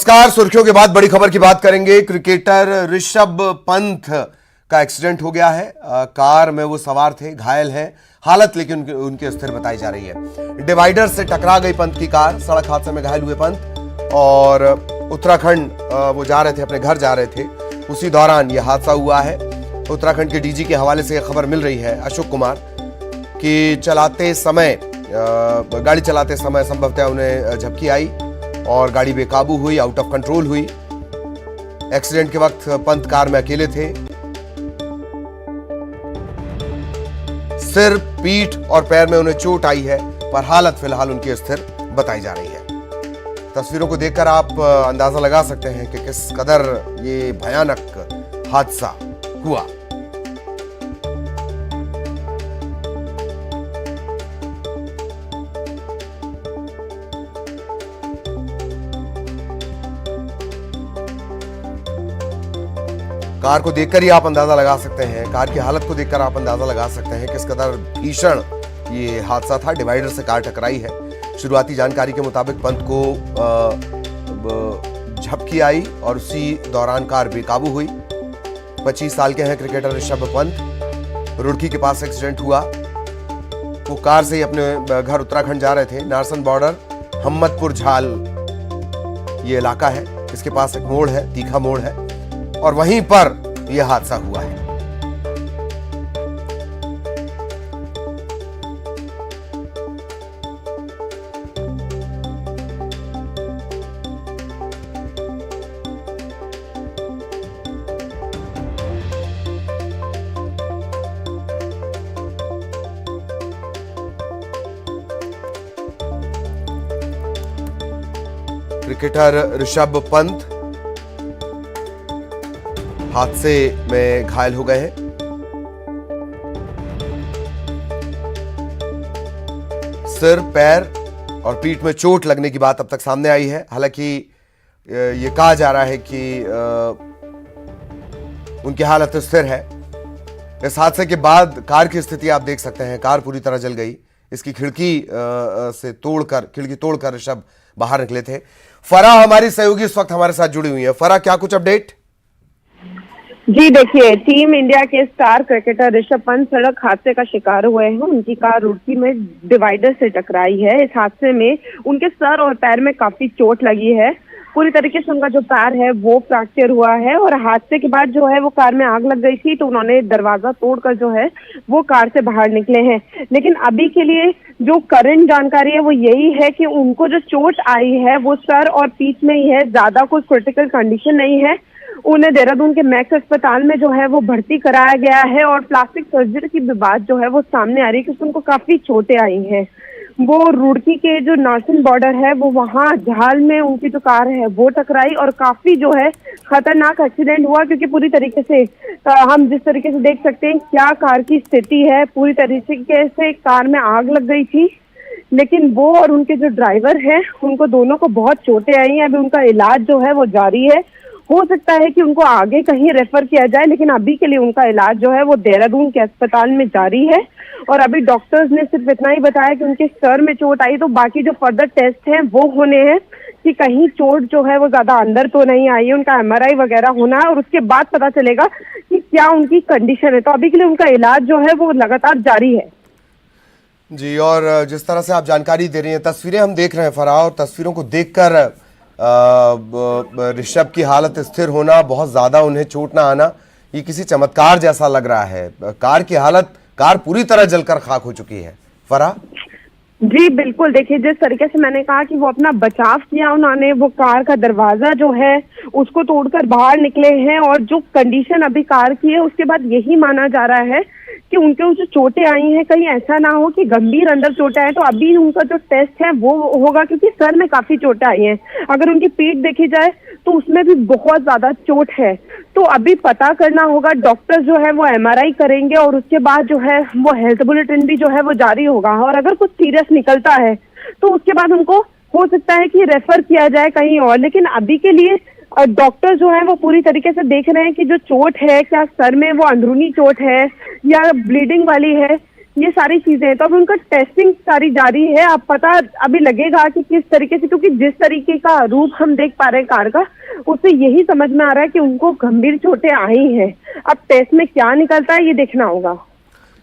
नमस्कार। सुर्खियों के बाद बड़ी खबर की बात करेंगे। क्रिकेटर ऋषभ पंत का एक्सीडेंट हो गया है। कार में वो सवार थे, घायल हैं, हालत लेकिन उनकी स्थिर बताई जा रही है। डिवाइडर से टकरा गई पंत की कार। सड़क हादसे में घायल हुए पंत और उत्तराखंड वो जा रहे थे, अपने घर जा रहे थे, उसी दौरान ये हादसा हुआ है। उत्तराखंड के डीजी के हवाले से यह खबर मिल रही है, अशोक कुमार, कि गाड़ी चलाते समय संभवतः उन्हें झपकी आई और गाड़ी बेकाबू हुई, आउट ऑफ कंट्रोल हुई। एक्सीडेंट के वक्त पंत कार में अकेले थे। सिर, पीठ और पैर में उन्हें चोट आई है, पर हालत फिलहाल उनकी स्थिर बताई जा रही है। तस्वीरों को देखकर आप अंदाजा लगा सकते हैं कि किस कदर ये भयानक हादसा हुआ। कार को देखकर ही आप अंदाजा लगा सकते हैं, कार की हालत को देखकर आप अंदाजा लगा सकते हैं किस कदर भीषण ये हादसा था। डिवाइडर से कार टकराई है। शुरुआती जानकारी के मुताबिक पंत को झपकी आई और उसी दौरान कार बेकाबू हुई। 25 साल के हैं क्रिकेटर ऋषभ पंत। रुड़की के पास एक्सीडेंट हुआ। वो कार से ही अपने घर उत्तराखंड जा रहे थे। नारसन बॉर्डर, हम्मतपुर झाल ये इलाका है। इसके पास एक मोड़ है, तीखा मोड़ है, और वहीं पर यह हादसा हुआ है। क्रिकेटर ऋषभ पंत हादसे में घायल हो गए हैं। सिर, पैर और पीठ में चोट लगने की बात अब तक सामने आई है। हालांकि ये कहा जा रहा है कि उनकी हालत स्थिर है। इस हादसे के बाद कार की स्थिति आप देख सकते हैं। कार पूरी तरह जल गई। इसकी खिड़की तोड़कर ऋषभ बाहर निकले थे। फराह हमारी सहयोगी इस वक्त हमारे साथ जुड़ी हुई है। फराह, क्या कुछ अपडेट? जी देखिए, टीम इंडिया के स्टार क्रिकेटर ऋषभ पंत सड़क हादसे का शिकार हुए हैं। उनकी कार रुड़की में डिवाइडर से टकराई है। इस हादसे में उनके सर और पैर में काफी चोट लगी है। पूरी तरीके से उनका जो पैर है वो फ्रैक्चर हुआ है और हादसे के बाद जो है वो कार में आग लग गई थी, तो उन्होंने दरवाजा तोड़कर जो है वो कार से बाहर निकले हैं। लेकिन अभी के लिए जो करंट जानकारी है वो यही है कि उनको जो चोट आई है वो सर और पीठ में ही है। ज्यादा कुछ क्रिटिकल कंडीशन नहीं है। उन्हें देहरादून के मैक्स अस्पताल में जो है वो भर्ती कराया गया है और प्लास्टिक सर्जरी की भी बात जो है वो सामने आ रही है क्योंकि उनको काफी चोटें आई हैं। वो रुड़की के जो नारसन बॉर्डर है वो वहाँ झाल में उनकी जो कार है वो टकराई और काफी जो है खतरनाक एक्सीडेंट हुआ, क्योंकि पूरी तरीके से हम जिस तरीके से देख सकते हैं क्या कार की स्थिति है। पूरी तरीके से कार में आग लग गई थी, लेकिन वो और उनके जो ड्राइवर है उनको दोनों को बहुत चोटें आई हैं। अभी उनका इलाज जो है वो जारी है। हो सकता है कि उनको आगे कहीं रेफर किया जाए, लेकिन अभी के लिए उनका इलाज जो है वो देहरादून के अस्पताल में जारी है। और अभी डॉक्टर्स ने सिर्फ इतना ही बताया कि उनके सर में चोट आई, तो बाकी जो फर्दर टेस्ट हैं वो होने हैं कि कहीं चोट जो है वो ज्यादा अंदर तो नहीं आई है। उनका MRI वगैरह होना है और उसके बाद पता चलेगा कि क्या उनकी कंडीशन है। तो अभी के लिए उनका इलाज जो है वो लगातार जारी है। जी, और जिस तरह से आप जानकारी दे रही हैं, तस्वीरें हम देख रहे हैं फराह, और तस्वीरों को देखकर ऋषभ की हालत स्थिर होना, बहुत ज्यादा उन्हें चोट ना आना, ये किसी चमत्कार जैसा लग रहा है। कार पूरी तरह जलकर खाक हो चुकी है। फराह जी बिल्कुल, देखिए जिस तरीके से मैंने कहा कि वो अपना बचाव किया उन्होंने, वो कार का दरवाजा जो है उसको तोड़कर बाहर निकले हैं और जो कंडीशन अभी कार की है उसके बाद यही माना जा रहा है कि उनके जो चोटें आई हैं कहीं ऐसा ना हो कि गंभीर अंदर चोटें आए। तो अभी उनका जो टेस्ट है वो होगा, क्योंकि सर में काफी चोटें आई हैं। अगर उनकी पीठ देखी जाए तो उसमें भी बहुत ज्यादा चोट है। तो अभी पता करना होगा, डॉक्टर जो है वो MRI करेंगे और उसके बाद जो है वो हेल्थ बुलेटिन भी जो है वो जारी होगा। और अगर कुछ सीरियस निकलता है तो उसके बाद उनको हो सकता है कि रेफर किया जाए कहीं और। लेकिन अभी के लिए डॉक्टर जो है वो पूरी तरीके से देख रहे हैं कि जो चोट है क्या सर में वो अंदरूनी चोट है या ब्लीडिंग वाली है ये सारी चीजें, तो अब उनका टेस्टिंग सारी जारी है। अब पता अभी लगेगा कि किस तरीके से, क्योंकि जिस तरीके का रूप हम देख पा रहे हैं कार का, उससे यही समझ में आ रहा है कि उनको गंभीर चोटें आई हैं। अब टेस्ट में क्या निकलता है ये देखना होगा।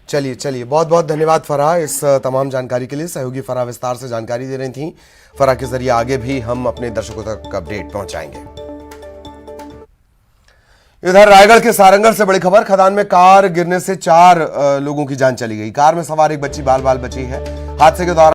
चलिए बहुत बहुत धन्यवाद फराह इस तमाम जानकारी के लिए। सहयोगी फराह विस्तार से जानकारी दे रही थी। फराह के जरिए आगे भी हम अपने दर्शकों तक अपडेट पहुंचाएंगे। इधर रायगढ़ के सारंगढ़ से बड़ी खबर, खदान में कार गिरने से 4 लोगों की जान चली गई। कार में सवार एक बच्ची बाल बाल बची है। हादसे के दौरान